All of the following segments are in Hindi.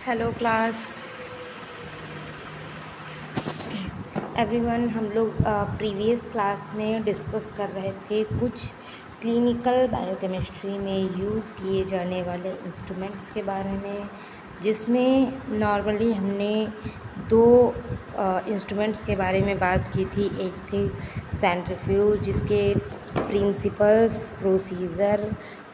Hello class everyone. हम लोग प्रीवियस क्लास में डिस्कस कर रहे थे कुछ क्लिनिकल बायोकेमिस्ट्री में यूज़ किए जाने वाले इंस्ट्रूमेंट्स के बारे में, जिसमें नॉर्मली हमने दो इंस्ट्रूमेंट्स के बारे में बात की थी। एक थी सेंट्रीफ्यूज, जिसके प्रिंसिपल्स, प्रोसीजर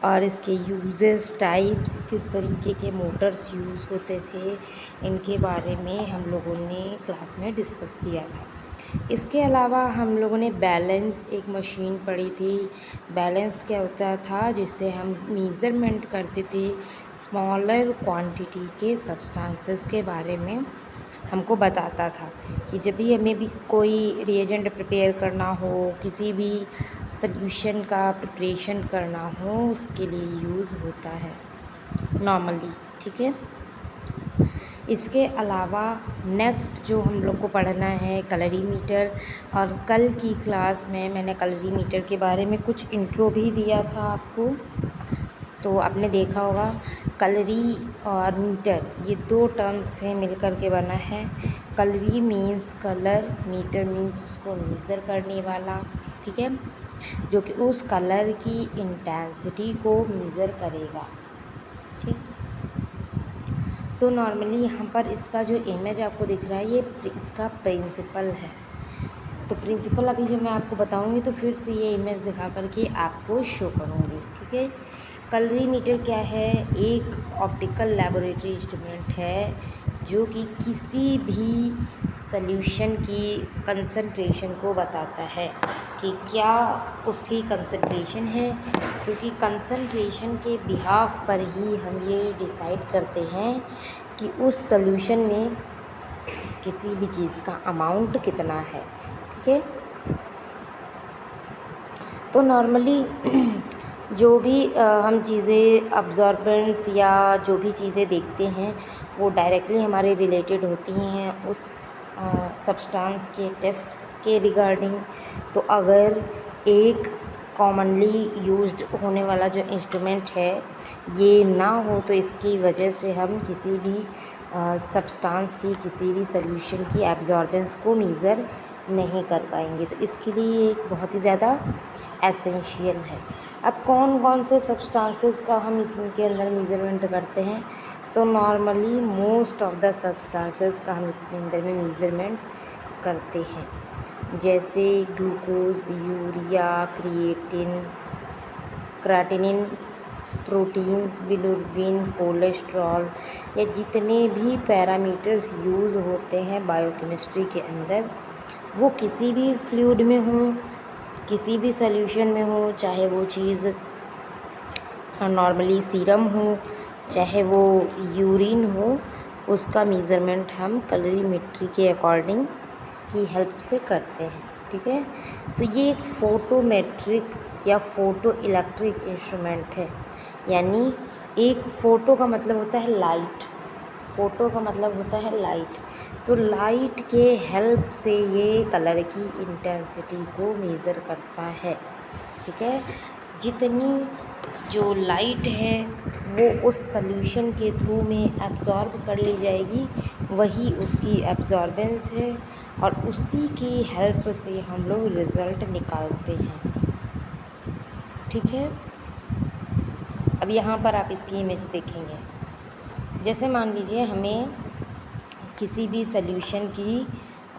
और इसके यूजेस, टाइप्स, किस तरीके के मोटर्स यूज़ होते थे, इनके बारे में हम लोगों ने क्लास में डिस्कस किया था। इसके अलावा हम लोगों ने बैलेंस एक मशीन पढ़ी थी। बैलेंस क्या होता था, जिससे हम मेज़रमेंट करते थे स्मॉलर क्वांटिटी के सब्सटेंसेस के बारे में। हमको बताता था कि जब भी हमें भी कोई रिएजेंट प्रिपेयर करना हो, किसी भी सॉल्यूशन का प्रिपरेशन करना हो, उसके लिए यूज़ होता है नॉर्मली। ठीक है। इसके अलावा नेक्स्ट जो हम लोग को पढ़ना है कैलोरीमीटर, और कल की क्लास में मैंने कैलोरीमीटर के बारे में कुछ इंट्रो भी दिया था आपको, तो आपने देखा होगा। कैलोरी और मीटर ये दो टर्म्स से मिलकर के बना है। Calorie means colour, meter means उसको मेज़र करने वाला। ठीक है, जो कि उस कलर की इंटेंसिटी को मेज़र करेगा। ठीक, तो नॉर्मली यहाँ पर इसका जो इमेज आपको दिख रहा है, ये इसका प्रिंसिपल है। तो प्रिंसिपल अभी जब मैं आपको बताऊँगी तो फिर से ये इमेज दिखा करके आपको शो करूँगी। ठीक है। कैलोरीमीटर क्या है? एक ऑप्टिकल लैबोरेटरी इंस्ट्रूमेंट है जो कि किसी भी सॉल्यूशन की कंसंट्रेशन को बताता है कि क्या उसकी कंसंट्रेशन है, क्योंकि कंसंट्रेशन के बिहाफ पर ही हम ये डिसाइड करते हैं कि उस सॉल्यूशन में किसी भी चीज़ का अमाउंट कितना है। ठीक है। तो नॉर्मली जो भी हम चीज़ें अब्जॉर्बेंट्स या जो भी चीज़ें देखते हैं वो डायरेक्टली हमारे रिलेटेड होती हैं उस सब्सटेंस के टेस्ट के रिगार्डिंग। तो अगर एक कॉमनली यूज्ड होने वाला जो इंस्ट्रूमेंट है ये ना हो, तो इसकी वजह से हम किसी भी सब्सटेंस की, किसी भी सॉल्यूशन की एब्जॉर्बेंस को मेज़र नहीं कर पाएंगे। तो इसके लिए एक बहुत ही ज़्यादा एसेंशियल है। अब कौन कौन से सब्सटेंसेस का हम इसके अंदर मेज़रमेंट करते हैं? तो normally most of the substances का हम इसके अंदर में मेज़रमेंट करते हैं, जैसे glucose, urea, creatinine, proteins, bilirubin, cholesterol, या जितने भी पैरामीटर्स यूज़ होते हैं बायोकेमिस्ट्री के अंदर, वो किसी भी फ्लूइड में हो, किसी भी सॉल्यूशन में हो, चाहे वो चीज़ नॉर्मली सीरम हो, चाहे वो यूरिन हो, उसका मेज़रमेंट हम कैलोरीमेट्री के अकॉर्डिंग की हेल्प से करते हैं। ठीक है। तो ये एक फोटोमेट्रिक या फोटो इलेक्ट्रिक इंस्ट्रूमेंट है, यानी एक फ़ोटो का मतलब होता है लाइट, फ़ोटो का मतलब होता है लाइट। तो लाइट के हेल्प से ये कलर की इंटेंसिटी को मेज़र करता है। ठीक है। जितनी जो लाइट है वो उस सॉल्यूशन के थ्रू में एब्ज़ॉर्ब कर ली जाएगी, वही उसकी एब्ज़ॉर्बेंस है, और उसी की हेल्प से हम लोग रिज़ल्ट निकालते हैं। ठीक है। अब यहाँ पर आप इसकी इमेज देखेंगे। जैसे मान लीजिए हमें किसी भी सॉल्यूशन की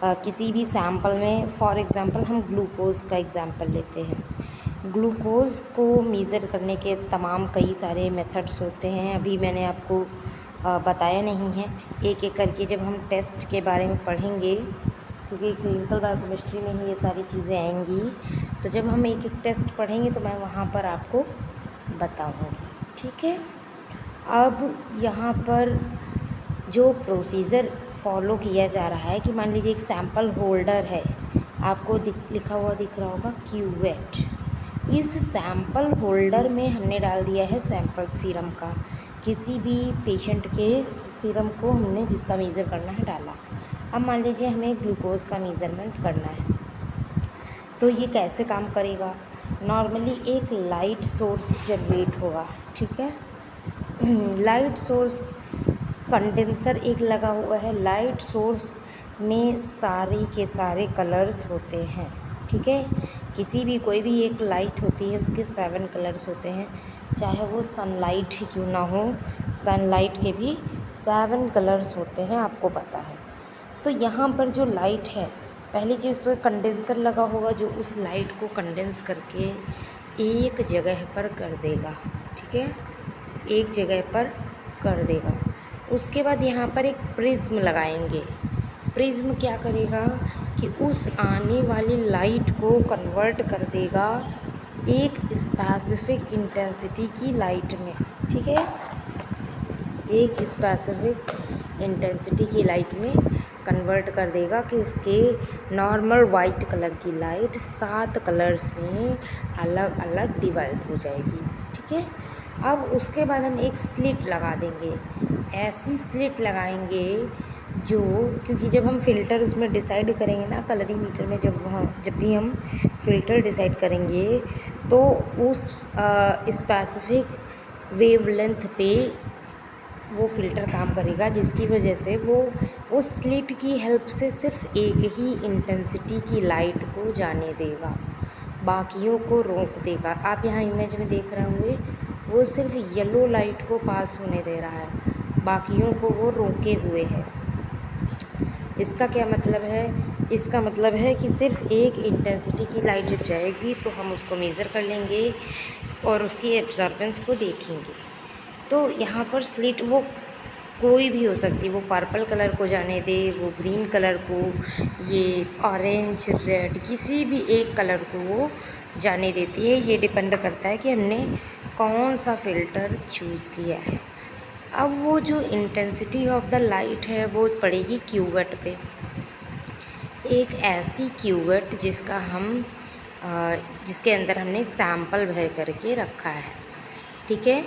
किसी भी सैंपल में, फॉर एग्ज़ाम्पल हम ग्लूकोज़ का एग्ज़ाम्पल लेते हैं। ग्लूकोज़ को मेज़र करने के तमाम कई सारे मेथड्स होते हैं, अभी मैंने आपको बताया नहीं है। एक एक करके जब हम टेस्ट के बारे में पढ़ेंगे, क्योंकि क्लिनिकल बायोकेमिस्ट्री में ही ये सारी चीज़ें आएंगी, तो जब हम एक एक टेस्ट पढ़ेंगे तो मैं वहाँ पर आपको बताऊँगी। ठीक है। अब यहाँ पर जो प्रोसीजर फॉलो किया जा रहा है कि मान लीजिए एक सैंपल होल्डर है, आपको लिखा हुआ दिख रहा होगा क्यूवेट। इस सैंपल होल्डर में हमने डाल दिया है सैंपल सीरम का, किसी भी पेशेंट के सीरम को हमने जिसका मेज़र करना है डाला। अब मान लीजिए हमें ग्लूकोज़ का मेज़रमेंट करना है, तो ये कैसे काम करेगा? नॉर्मली एक लाइट सोर्स जनरेट होगा। ठीक है। लाइट सोर्स कंडेंसर एक लगा हुआ है। लाइट सोर्स में सारे के सारे कलर्स होते हैं, ठीक है। किसी भी कोई भी एक लाइट होती है, उसके 7 कलर्स होते हैं, चाहे वो सनलाइट ही क्यों ना हो। सनलाइट के भी 7 कलर्स होते हैं, आपको पता है। तो यहाँ पर जो लाइट है, पहली चीज़ तो एक कंडेंसर लगा होगा जो उस लाइट को कंडेंस करके एक जगह पर कर देगा, ठीक है, एक जगह पर कर देगा। उसके बाद यहाँ पर एक प्रिज्म लगाएंगे। प्रिज्म क्या करेगा कि उस आने वाली लाइट को कन्वर्ट कर देगा एक स्पेसिफिक इंटेंसिटी की लाइट में, ठीक है, एक स्पेसिफिक इंटेंसिटी की लाइट में कन्वर्ट कर देगा कि उसके नॉर्मल वाइट कलर की लाइट 7 कलर्स में अलग अलग डिवाइड हो जाएगी, ठीक है। अब उसके बाद हम एक स्लिट लगा देंगे। ऐसी स्लिट लगाएंगे जो, क्योंकि जब हम फ़िल्टर उसमें डिसाइड करेंगे ना, कलरीमीटर में जब भी हम फ़िल्टर डिसाइड करेंगे तो उस स्पेसिफिक वेवलेंथ पे वो फ़िल्टर काम करेगा, जिसकी वजह से वो उस स्लिट की हेल्प से सिर्फ एक ही इंटेंसिटी की लाइट को जाने देगा, बाकियों को रोक देगा। आप यहाँ इमेज में देख रहे होंगे, वो सिर्फ येलो लाइट को पास होने दे रहा है, बाकियों को वो रोके हुए है। इसका क्या मतलब है? इसका मतलब है कि सिर्फ एक इंटेंसिटी की लाइट जब जाएगी तो हम उसको मेज़र कर लेंगे और उसकी एब्जॉर्बेंस को देखेंगे। तो यहाँ पर स्लिट वो कोई भी हो सकती है, वो पर्पल कलर को जाने दे, वो ग्रीन कलर को, ये ऑरेंज, रेड, किसी भी एक कलर को वो जाने देती है। ये डिपेंड करता है कि हमने कौन सा फ़िल्टर चूज़ किया है। अब वो जो इंटेंसिटी ऑफ द लाइट है वो पड़ेगी क्यूवेट पे, एक ऐसी क्यूवेट जिसका हम जिसके अंदर हमने सैंपल भर करके रखा है, ठीक है।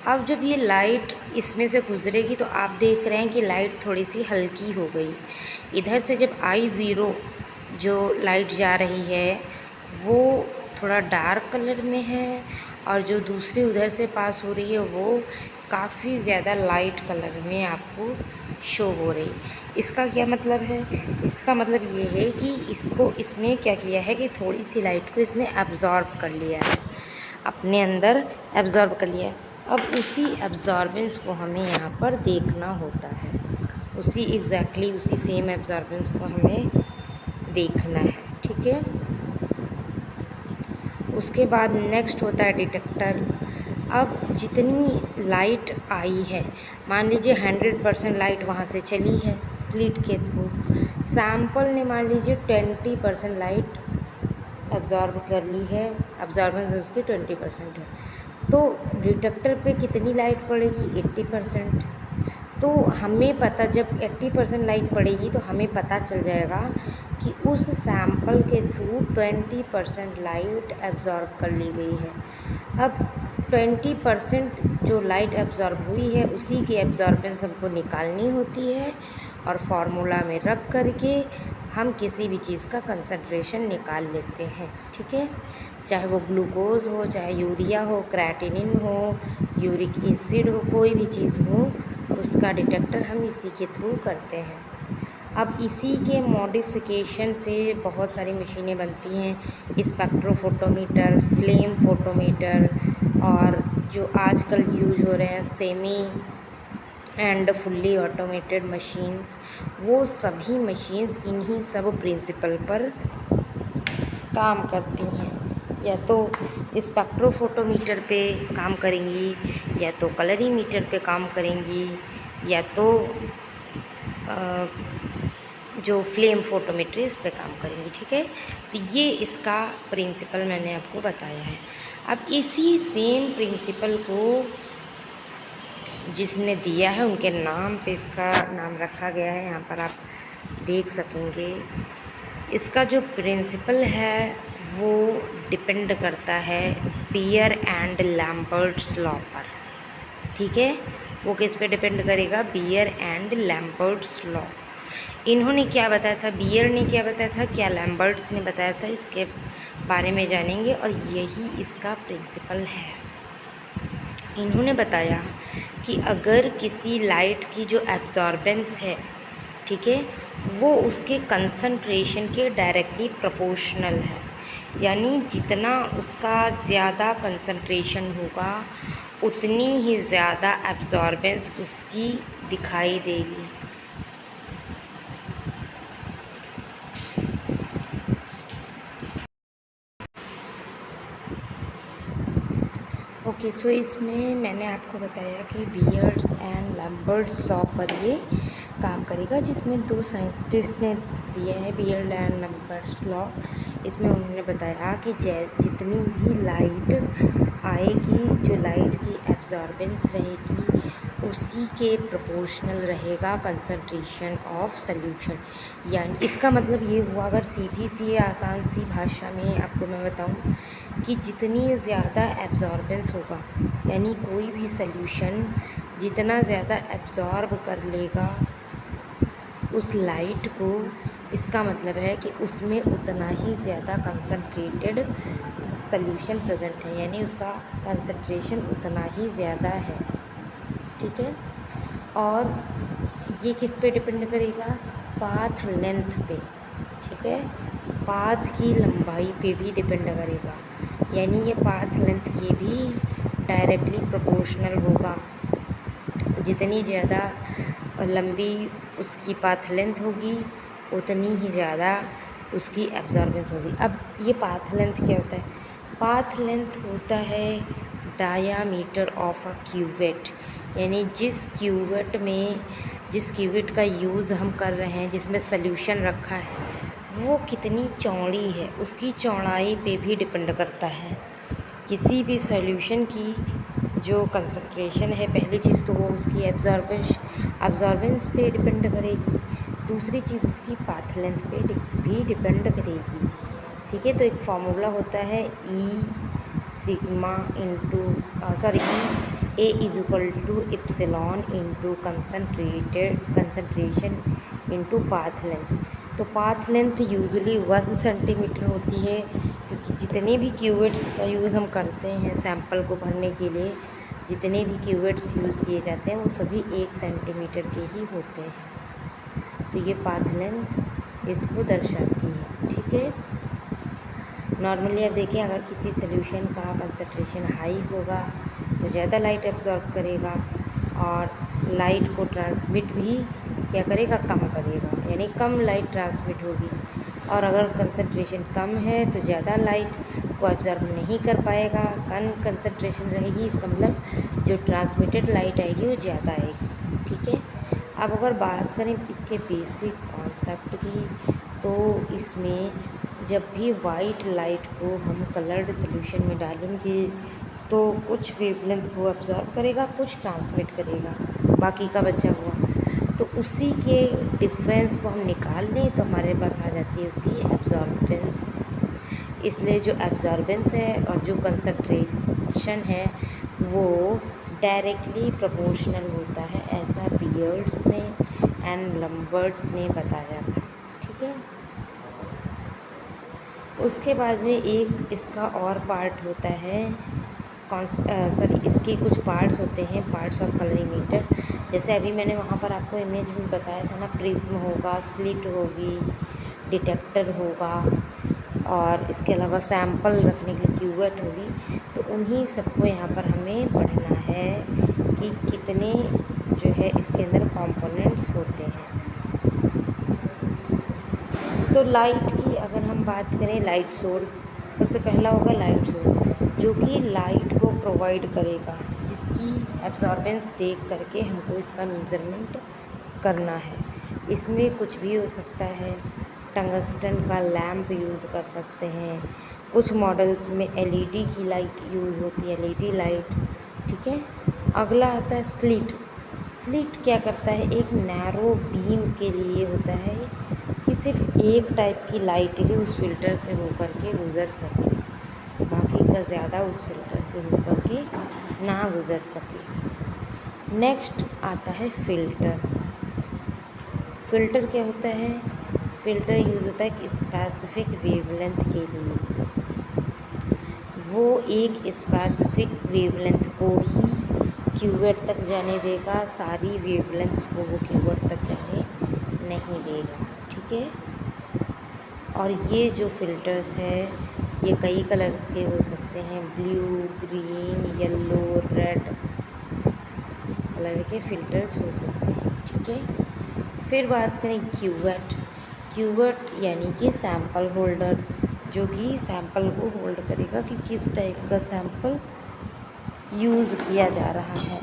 अब जब ये लाइट इसमें से गुजरेगी तो आप देख रहे हैं कि लाइट थोड़ी सी हल्की हो गई। इधर से जब I0 जो लाइट जा रही है वो थोड़ा डार्क कलर में है, और जो दूसरी उधर से पास हो रही है वो काफ़ी ज़्यादा लाइट कलर में आपको शो हो रही। इसका क्या मतलब है? इसका मतलब ये है कि इसने क्या किया है कि थोड़ी सी लाइट को इसने एब्ज़ॉर्ब कर लिया है, अपने अंदर एब्ज़ॉर्ब कर लिया है। अब उसी एब्ज़ॉर्बेंस को हमें यहाँ पर देखना होता है, उसी एग्जैक्टली उसी सेम एब्ज़ॉर्बेंस को हमें देखना है, ठीक है। उसके बाद नेक्स्ट होता है डिटेक्टर। अब जितनी लाइट आई है, मान लीजिए 100% लाइट वहाँ से चली है स्लिट के थ्रू, सैंपल ने मान लीजिए 20% लाइट एब्ज़ॉर्ब कर ली है, एब्ज़ॉर्बेंस उसकी 20% है, तो डिटेक्टर पे कितनी लाइट पड़ेगी? 80%। तो हमें पता, जब 80% लाइट पड़ेगी तो हमें पता चल जाएगा कि उस सैंपल के थ्रू 20% लाइट एब्ज़ॉर्ब कर ली गई है। अब 20% जो लाइट एब्ज़ॉर्ब हुई है उसी की एब्ज़ॉर्बेंस हमको निकालनी होती है, और फार्मूला में रख करके हम किसी भी चीज़ का कंसंट्रेशन निकाल लेते हैं, ठीक है। चाहे वो ग्लूकोज हो, चाहे यूरिया हो, क्रेटिनिन हो, यूरिक एसिड हो, कोई भी चीज़ हो, उसका डिटेक्टर हम इसी के थ्रू करते हैं। अब इसी के मॉडिफिकेशन से बहुत सारी मशीनें बनती हैं, स्पेक्ट्रोफोटोमीटर, फ्लेम फोटोमीटर, और जो आजकल यूज़ हो रहे हैं semi and fully automated machines, वो सभी मशीन्स इन्हीं सब प्रिंसिपल पर काम करती हैं। या तो स्पेक्ट्रोफोटोमीटर पे काम करेंगी, या तो कलरीमीटर पे काम करेंगी, या तो जो फ्लेम फोटोमेट्री इस पे काम करेंगी, ठीक है। तो ये इसका प्रिंसिपल मैंने आपको बताया है। अब इसी सेम प्रिंसिपल को जिसने दिया है उनके नाम पे इसका नाम रखा गया है, यहाँ पर आप देख सकेंगे। इसका जो प्रिंसिपल है वो डिपेंड करता है बीयर एंड लैम्बर्ट्स लॉ पर, ठीक है। वो किस पे डिपेंड करेगा? Beer and Lambert's law. इन्होंने क्या बताया था, बीयर ने क्या बताया था, क्या लैम्बर्ट्स ने बताया था, इसके बारे में जानेंगे, और यही इसका प्रिंसिपल है। इन्होंने बताया कि अगर किसी लाइट की जो एब्जॉर्बेंस है, ठीक है, वो उसके कंसंट्रेशन के डायरेक्टली प्रोपोर्शनल है, यानी जितना उसका ज़्यादा कंसंट्रेशन होगा उतनी ही ज़्यादा एब्जॉर्बेंस उसकी दिखाई देगी। ओके, सो इसमें मैंने आपको बताया कि बियर्ड्स एंड लैम्बर्ट्स लॉ पर ये काम करेगा, जिसमें दो साइंटिस्ट ने दिए हैं बियर्ड एंड लैम्बर्ट्स लॉ। इसमें उन्होंने बताया कि जितनी भी लाइट आएगी, जो लाइट की एब्जॉर्बेंस रहेगी, उसी के प्रोपोर्शनल रहेगा कंसंट्रेशन ऑफ सॉल्यूशन। यानी इसका मतलब ये हुआ, अगर सीधी सी आसान सी भाषा में आपको मैं बताऊं, कि जितनी ज़्यादा एब्जॉर्बेंस होगा, यानी कोई भी सॉल्यूशन जितना ज़्यादा एब्जॉर्ब कर लेगा उस लाइट को, इसका मतलब है कि उसमें उतना ही ज़्यादा कंसंट्रेटेड सॉल्यूशन प्रेजेंट है, यानी उसका कंसंट्रेशन उतना ही ज़्यादा है। ठीक है, और ये किस पे डिपेंड करेगा? पाथ लेंथ पे। ठीक है, पाथ की लंबाई पे भी डिपेंड करेगा, यानी ये पाथ लेंथ के भी डायरेक्टली प्रोपोर्शनल होगा। जितनी ज़्यादा लंबी उसकी पाथ लेंथ होगी उतनी ही ज़्यादा उसकी एब्जॉर्बेंस होगी। अब ये पाथ लेंथ क्या होता है? पाथ लेंथ होता है डायामीटर ऑफ अ क्यूवेट, यानी जिस क्यूवेट का यूज़ हम कर रहे हैं, जिसमें सॉल्यूशन रखा है, वो कितनी चौड़ी है, उसकी चौड़ाई पे भी डिपेंड करता है। किसी भी सॉल्यूशन की जो कंसंट्रेशन है, पहली चीज़ तो वो उसकी एब्जॉर्बेंस पे डिपेंड करेगी, दूसरी चीज़ उसकी पाथ लेंथ पे भी डिपेंड करेगी। ठीक है, तो एक फार्मूला होता है E sigma into A is equal to epsilon into concentration into path length. तो पाथ लेंथ यूजुअली 1 सेंटीमीटर होती है, क्योंकि जितने भी क्यूवेट्स का यूज़ हम करते हैं सैंपल को भरने के लिए, जितने भी क्यूवेट्स यूज़ किए जाते हैं वो सभी 1 सेंटीमीटर के ही होते हैं। तो ये पाथ लेंथ इसको दर्शाती है। ठीक है, नॉर्मली आप देखें, अगर किसी सोल्यूशन का कंसंट्रेशन हाई होगा तो ज़्यादा लाइट एब्जॉर्ब करेगा और लाइट को ट्रांसमिट भी क्या करेगा? कम करेगा, यानी कम लाइट ट्रांसमिट होगी। और अगर कंसंट्रेशन कम है तो ज़्यादा लाइट को एब्जॉर्ब नहीं कर पाएगा, कम कंसंट्रेशन रहेगी, इसका मतलब जो ट्रांसमिटेड लाइट आएगी वो ज़्यादा आएगी। ठीक है, अब अगर बात करें इसके बेसिक कॉन्सेप्ट की, तो इसमें जब भी वाइट लाइट को हम कलर्ड सॉल्यूशन में डालेंगे तो कुछ वेवलेंथ को एब्जॉर्ब करेगा, कुछ ट्रांसमिट करेगा, बाकी का बचा हुआ। तो उसी के डिफरेंस को हम निकाल लें तो हमारे पास आ जाती है उसकी एब्जॉर्बेंस। इसलिए जो एब्जॉर्बेंस है और जो कंसंट्रेशन है वो डायरेक्टली प्रोपोर्शनल होता है, ऐसा बियर्ड्स ने एंड लैम्बर्ट्स ने बताया था। ठीक है, उसके बाद में एक इसका और पार्ट होता है, इसके कुछ पार्ट्स होते हैं, पार्ट्स ऑफ कलरीमीटर। जैसे अभी मैंने वहाँ पर आपको इमेज में बताया था ना, प्रिज्म होगा, स्लिट होगी, डिटेक्टर होगा, और इसके अलावा सैंपल रखने के लिए क्यूवेट होगी। तो उन्हीं सबको यहाँ पर हमें पढ़ना है कि कितने जो है इसके अंदर कंपोनेंट्स होते हैं। तो लाइट की अगर हम बात करें, लाइट सोर्स सबसे पहला होगा, लाइट सोर्स जो कि लाइट को प्रोवाइड करेगा, जिसकी एब्जॉर्बेंस देख करके हमको इसका मेज़रमेंट करना है। इसमें कुछ भी हो सकता है, टंगस्टन का लैंप यूज़ कर सकते हैं, कुछ मॉडल्स में एलईडी की लाइट यूज़ होती है, एलईडी लाइट। ठीक है, अगला आता है स्लिट। स्लिट क्या करता है? एक नैरो बीम के लिए होता है कि सिर्फ एक टाइप की लाइट ही उस फिल्टर से होकर के गुज़र सके, बाकी का ज़्यादा उस फिल्टर से होकर के ना गुज़र सके। नेक्स्ट आता है फ़िल्टर। फ़िल्टर क्या होता है? फ़िल्टर यूज़ होता है कि स्पेसिफिक वेवलेंथ के लिए, वो एक स्पेसिफिक वेवलेंथ को ही क्यूवेट तक जाने देगा, सारी वेवलेंथ्स को वो क्यूवेट तक जाने नहीं देगा। ठीक है। और ये जो फ़िल्टर्स है ये कई कलर्स के हो सकते हैं, blue, green, yellow, red colour के फ़िल्टर्स हो सकते हैं। ठीक है। फिर बात करें क्यूवेट। क्यूवेट यानी कि सैंपल होल्डर, जो कि सैंपल को होल्ड करेगा कि किस टाइप का सैंपल यूज़ किया जा रहा है।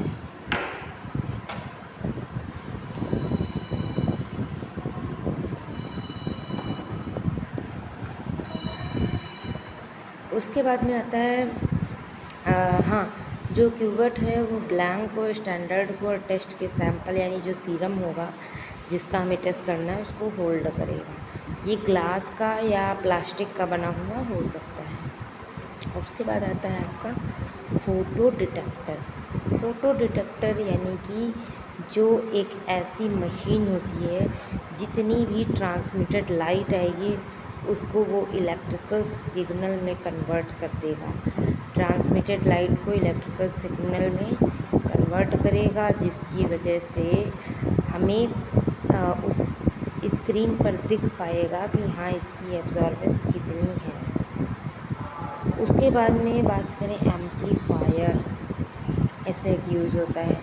उसके बाद में आता है हाँ, जो क्यूवेट है वो ब्लैंक को, स्टैंडर्ड को और टेस्ट के सैंपल यानी जो सीरम होगा जिसका हमें टेस्ट करना है उसको होल्ड करेगा। ये ग्लास का या प्लास्टिक का बना हुआ हो सकता है। उसके बाद आता है आपका फ़ोटो डिटेक्टर। फ़ोटो डिटेक्टर यानी कि जो एक ऐसी मशीन होती है जितनी भी ट्रांसमिटेड लाइट आएगी उसको वो इलेक्ट्रिकल सिग्नल में कन्वर्ट कर देगा। ट्रांसमिटेड लाइट को इलेक्ट्रिकल सिग्नल में कन्वर्ट करेगा, जिसकी वजह से हमें उस स्क्रीन पर दिख पाएगा कि हाँ इसकी एब्जॉर्बेंस कितनी है। उसके बाद में बात करें एम्पलीफायर, इसमें एक यूज़ होता है।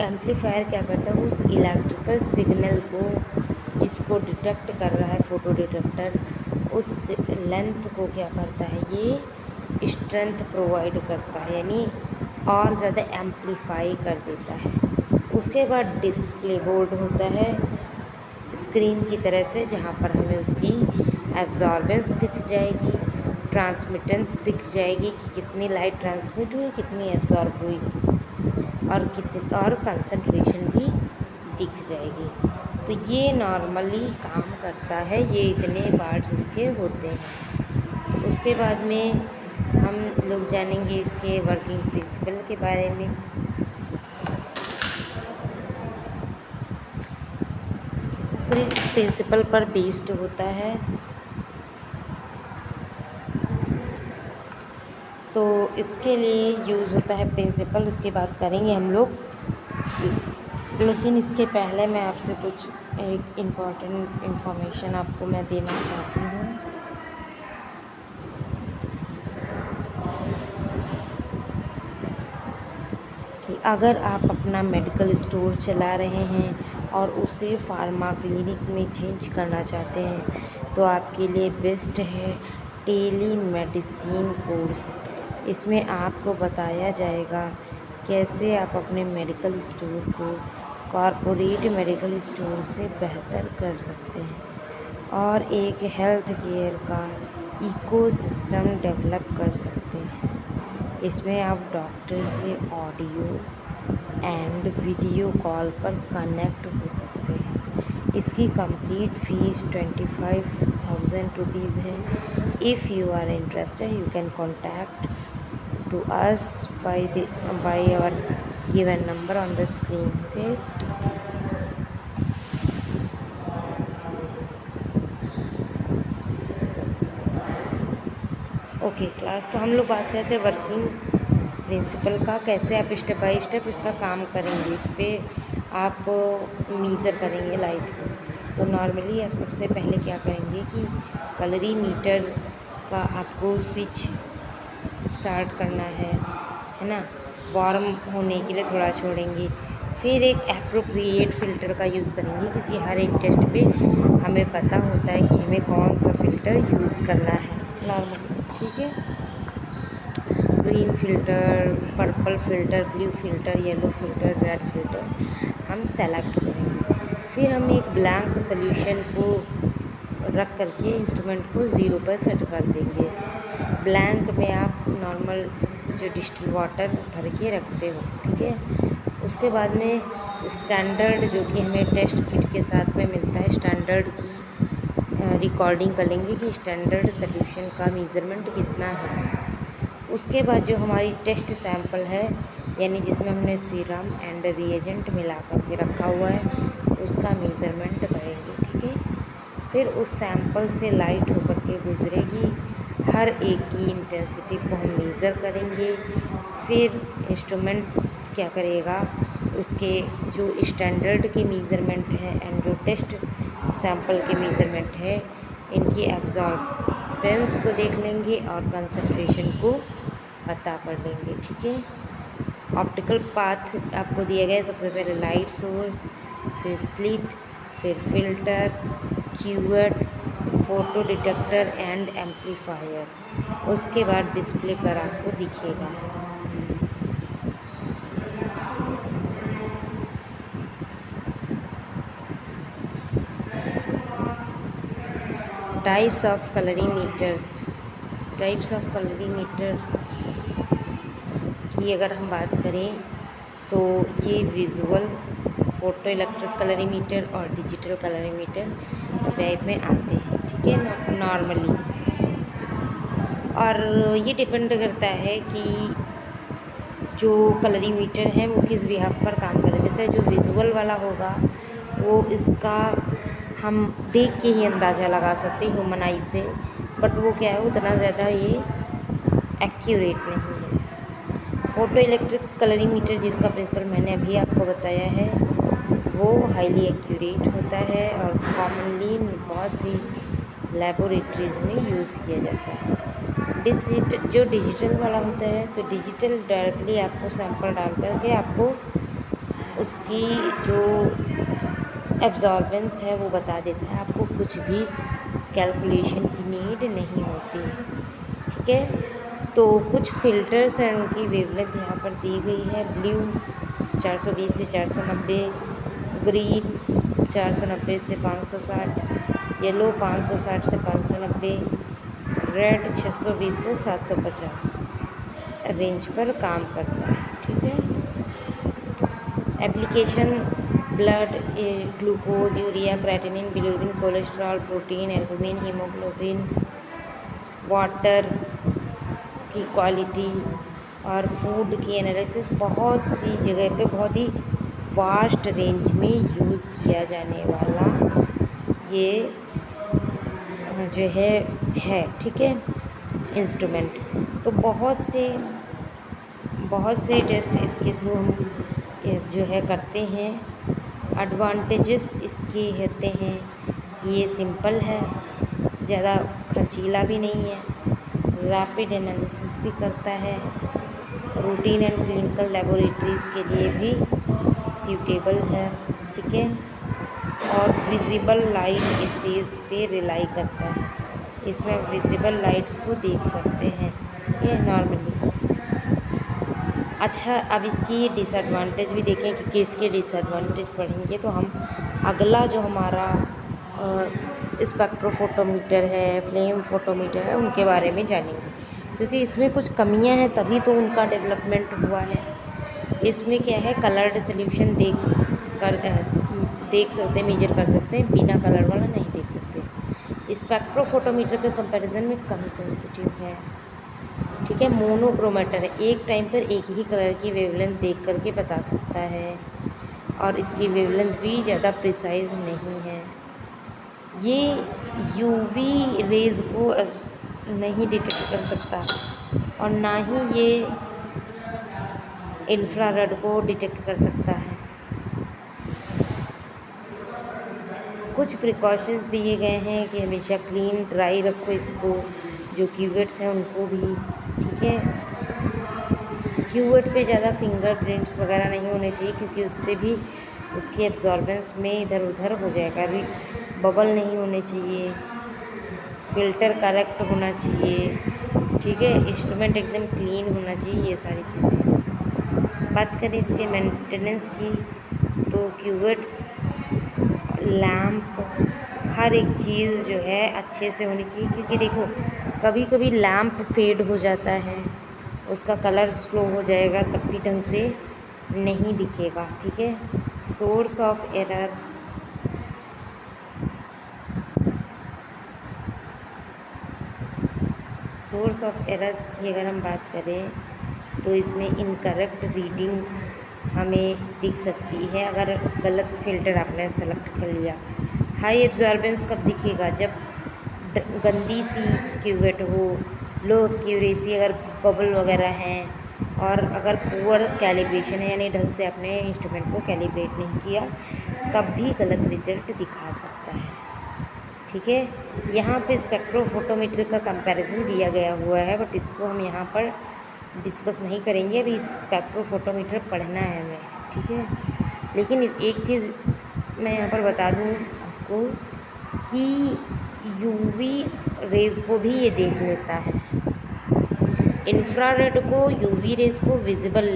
एम्पलीफायर क्या करता है, उस इलेक्ट्रिकल सिग्नल को जिसको डिटेक्ट कर रहा है फ़ोटो डिटेक्टर, उस लेंथ को क्या करता है, ये स्ट्रेंथ प्रोवाइड करता है, यानी और ज़्यादा एम्पलीफाई कर देता है। उसके बाद डिस्प्ले बोर्ड होता है स्क्रीन की तरह से, जहाँ पर हमें उसकी एब्जॉर्बेंस दिख जाएगी, ट्रांसमिटेंस दिख जाएगी कि कितनी लाइट ट्रांसमिट हुई, कितनी एब्जॉर्ब हुई और कंसंट्रेशन भी दिख जाएगी। तो ये नॉर्मली काम करता है, ये इतने पार्ट्स इसके होते हैं। उसके बाद में हम लोग जानेंगे इसके वर्किंग प्रिंसिपल के बारे में। किस प्रिंसिपल पर बेस्ड होता है, तो इसके लिए यूज़ होता है प्रिंसिपल, उसकी बात करेंगे हम लोग। लेकिन इसके पहले मैं आपसे कुछ एक इम्पॉर्टेंट इन्फॉर्मेशन आपको मैं देना चाहती हूँ कि अगर आप अपना मेडिकल स्टोर चला रहे हैं और उसे फार्मा क्लिनिक में चेंज करना चाहते हैं तो आपके लिए बेस्ट है टेली मेडिसिन कोर्स। इसमें आपको बताया जाएगा कैसे आप अपने मेडिकल स्टोर को कॉरपोरेट मेडिकल स्टोर से बेहतर कर सकते हैं और एक हेल्थ केयर का इकोसिस्टम डेवलप कर सकते हैं। इसमें आप डॉक्टर से ऑडियो एंड वीडियो कॉल पर कनेक्ट हो सकते हैं। इसकी कंप्लीट फीस 25,000 रुपीज़ है। If you are interested you can contact to us by our given number on the screen. Okay class, तो हम लोग बात करते हैं वर्किंग प्रिंसिपल का, कैसे आप स्टेप बाय स्टेप इसका काम करेंगे, इस पर आप मीज़र करेंगे लाइट को। तो नॉर्मली आप सबसे पहले क्या करेंगे कि कलरीमीटर का आपको स्विच स्टार्ट करना है ना, वार्म होने के लिए थोड़ा छोड़ेंगे। फिर एक एप्रोप्रिएट फ़िल्टर का यूज़ करेंगे, क्योंकि हर एक टेस्ट पे हमें पता होता है कि हमें कौन सा फ़िल्टर यूज़ करना है नॉर्मली। ठीक है, green filter, purple filter, blue filter, yellow filter, red filter हम सेलेक्ट करेंगे। फिर हम एक ब्लैंक सोल्यूशन को रख करके इंस्ट्रूमेंट को 0 पर सेट कर देंगे। ब्लैंक में आप नॉर्मल जो डिस्टिल वाटर भर के रखते हो। ठीक है, उसके बाद में स्टैंडर्ड जो कि हमें टेस्ट किट के साथ में मिलता है, स्टैंडर्ड की रिकॉर्डिंग कर लेंगे कि स्टैंडर्ड सोल्यूशन का मेज़रमेंट कितना है। उसके बाद जो हमारी टेस्ट सैंपल है, यानी जिसमें हमने सीरम एंड रिएजेंट मिला करके रखा हुआ है, उसका मेज़रमेंट करेंगे। ठीक है, फिर उस सैंपल से लाइट होकर के गुजरेगी, हर एक की इंटेंसिटी को हम मेज़र करेंगे। फिर इंस्ट्रूमेंट क्या करेगा, उसके जो स्टैंडर्ड के मेज़रमेंट है एंड जो टेस्ट सैंपल के मेज़रमेंट है, इनकी एब्जॉर्बेंस को देख लेंगे और कंसंट्रेशन को पता कर लेंगे। ठीक है, ऑप्टिकल पाथ आपको दिया गया है। सबसे पहले लाइट सोर्स, फिर स्लिट, फिर filter, cuvette, photodetector and amplifier. उसके बाद डिस्प्ले पर आपको दिखेगा। Types of colorimeters. Types of colorimeter की अगर हम बात करें तो ये विजुअल, फोटो इलेक्ट्रिक कलरीमीटर और डिजिटल कलरीमीटर टाइप में आते हैं। ठीक है, नॉर्मली। और ये डिपेंड करता है कि जो कलरीमीटर है वो किस बिहाफ पर काम करे। जैसे जो विजुअल वाला होगा वो इसका हम देख के ही अंदाज़ा लगा सकते हैं ह्यूमन आई से, बट वो क्या है, उतना ज़्यादा ये एक्यूरेट नहीं है। फ़ोटो इलेक्ट्रिक कलरीमीटर जिसका प्रिंसिपल मैंने अभी आपको बताया है, वो हाईली एक्यूरेट होता है और कॉमनली बहुत सी लेबोरेटरीज़ में यूज़ किया जाता है। जो डिजिटल वाला होता है, तो डिजिटल डायरेक्टली आपको सैंपल डाल करके आपको उसकी जो एब्जॉर्बेंस है वो बता देता है, आपको कुछ भी कैलकुलेशन की नीड नहीं होती। ठीक है, तो कुछ फ़िल्टर्स हैं, उनकी वेवलेंथ यहाँ पर दी गई है। ब्लू 420 से 490, ग्रीन 490 से 560, येलो 560 से 590, रेड 620 से 750 रेंज पर काम करता है। ठीक है, application blood, glucose, urea, creatinine, bilirubin, cholesterol, protein, albumin, haemoglobin, water की क्वालिटी और फूड की एनालिसिस बहुत सी जगह पे बहुत ही वास्ट रेंज में यूज़ किया जाने वाला ये जो है। ठीक है, इंस्ट्रूमेंट। तो बहुत से टेस्ट इसके थ्रू हम जो है करते हैं। एडवांटेजेस इसके होते हैं कि ये सिंपल है, ज़्यादा खर्चीला भी नहीं है, रैपिड एनालिसिस भी करता है, रूटीन एंड क्लिनिकल लेबोरेटरीज़ के लिए भी सूटेबल है। ठीक है, और विजिबल लाइट एसेस पे रिलाई करता है। इसमें विजिबल लाइट्स को देख सकते हैं। ठीक है, नॉर्मली। अच्छा, अब इसकी डिसएडवांटेज भी देखें कि किसके डिसएडवांटेज पढ़ेंगे, तो हम अगला जो हमारा स्पेक्ट्रोफोटोमीटर है, फ्लेम फोटोमीटर है, उनके बारे में जानेंगे, क्योंकि इसमें कुछ कमियां हैं तभी तो उनका डेवलपमेंट हुआ है। इसमें क्या है, कलर्ड सोल्यूशन देख सकते, मेजर कर सकते हैं, बिना कलर वाला नहीं देख सकते। स्पेक्ट्रोफोटोमीटर के कंपैरिजन में कम सेंसिटिव है। ठीक है, मोनोक्रोमेटर है, एक टाइम पर एक ही कलर की वेवलेंथ देख करके बता सकता है और इसकी वेवलेंथ भी ज़्यादा प्रिसाइज नहीं है। ये यूवी रेज़ को नहीं डिटेक्ट कर सकता और ना ही ये इंफ्रारेड को डिटेक्ट कर सकता है। कुछ प्रिकॉशंस दिए गए हैं कि हमेशा क्लीन ड्राई रखो इसको, जो क्यूवेट्स हैं उनको भी। ठीक है, क्यूवेट पे ज़्यादा फिंगरप्रिंट्स वगैरह नहीं होने चाहिए, क्योंकि उससे भी उसकी एब्जॉर्बेंस में इधर उधर हो जाएगा। बबल नहीं होने चाहिए, फ़िल्टर करेक्ट होना चाहिए। ठीक है, इंस्ट्रूमेंट एकदम क्लीन होना चाहिए, ये सारी चीज़ें। बात करें इसके मेंटेनेंस की, तो क्यूवेट्स, लैम्प, हर एक चीज़ जो है अच्छे से होनी चाहिए, क्योंकि देखो कभी कभी लैम्प फेड हो जाता है, उसका कलर स्लो हो जाएगा, तब भी ढंग से नहीं दिखेगा। ठीक है, source of error, source of errors की अगर हम बात करें तो इसमें इनकरेक्ट रीडिंग हमें दिख सकती है अगर गलत फ़िल्टर आपने सेलेक्ट कर लिया। हाई एब्जॉर्बेंस कब दिखेगा, जब गंदी सी क्यूवेट हो, लो एक्यूरेसी, अगर बबल वगैरह हैं और अगर पुअर कैलिब्रेशन है यानी ढंग से अपने इंस्ट्रूमेंट को कैलिब्रेट नहीं किया तब भी गलत रिजल्ट दिखा सकता है। ठीक है, यहाँ पे स्पेक्ट्रोफोटोमीटर का कंपैरिजन दिया गया हुआ है, बट इसको हम यहाँ पर डिस्कस नहीं करेंगे। अभी स्पेक्ट्रोफोटोमीटर पढ़ना है हमें, ठीक है। लेकिन एक चीज़ मैं यहाँ पर बता दूँ आपको कि यूवी रेज़ को भी ये देख लेता है, इंफ्रारेड को, यूवी रेज़ को, विजिबल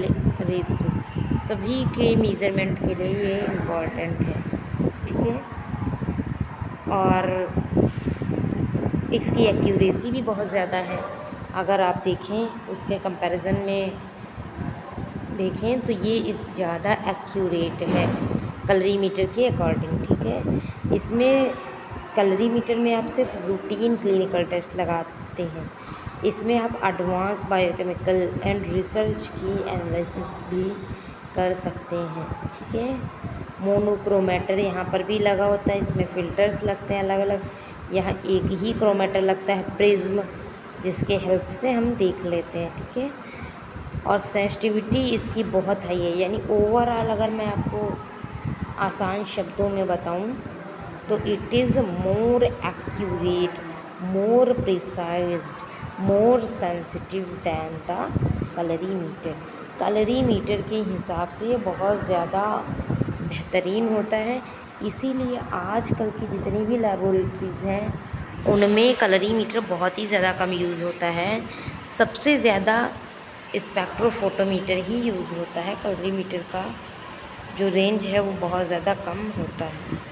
रेज़ को, सभी के मेज़रमेंट के लिए ये इम्पॉर्टेंट है। ठीक है, और इसकी एक्यूरेसी भी बहुत ज़्यादा है। अगर आप देखें उसके कंपैरिजन में देखें तो ये ज़्यादा एक्यूरेट है कलरीमीटर के अकॉर्डिंग। ठीक है, इसमें कलरीमीटर में आप सिर्फ रूटीन क्लिनिकल टेस्ट लगाते हैं, इसमें आप एडवांस बायोकेमिकल एंड रिसर्च की एनालिसिस भी कर सकते हैं। ठीक है, मोनोक्रोमेटर यहाँ पर भी लगा होता है, इसमें फ़िल्टर्स लगते हैं अलग अलग। यहाँ एक ही क्रोमेटर लगता है प्रिज्म, जिसके हेल्प से हम देख लेते हैं। ठीक है, और सेंसिटिविटी इसकी बहुत हाई है, यानी ओवरऑल अगर मैं आपको आसान शब्दों में बताऊं तो it is more accurate, more precised, more sensitive than the colorimeter. Colorimeter के हिसाब से ये बहुत ज़्यादा बेहतरीन होता है। इसीलिए आजकल की जितनी भी लैबोरेटरीज़ हैं उनमें कलरीमीटर बहुत ही ज़्यादा कम यूज़ होता है। सबसे ज़्यादा स्पेक्ट्रोफोटोमीटर ही यूज़ होता है। कलरीमीटर का जो रेंज है वो बहुत ज़्यादा कम होता है।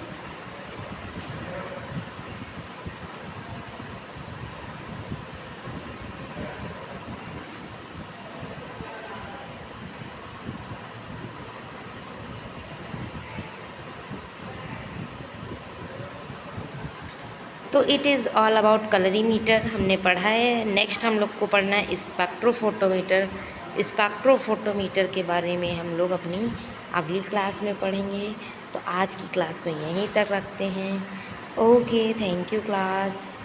तो it is all about colorimeter हमने पढ़ा है। नेक्स्ट हम लोग को पढ़ना है स्पेक्ट्रोफोटोमीटर। स्पेक्ट्रोफोटोमीटर के बारे में हम लोग अपनी अगली क्लास में पढ़ेंगे। तो आज की क्लास को यहीं तक रखते हैं। Okay, thank you class.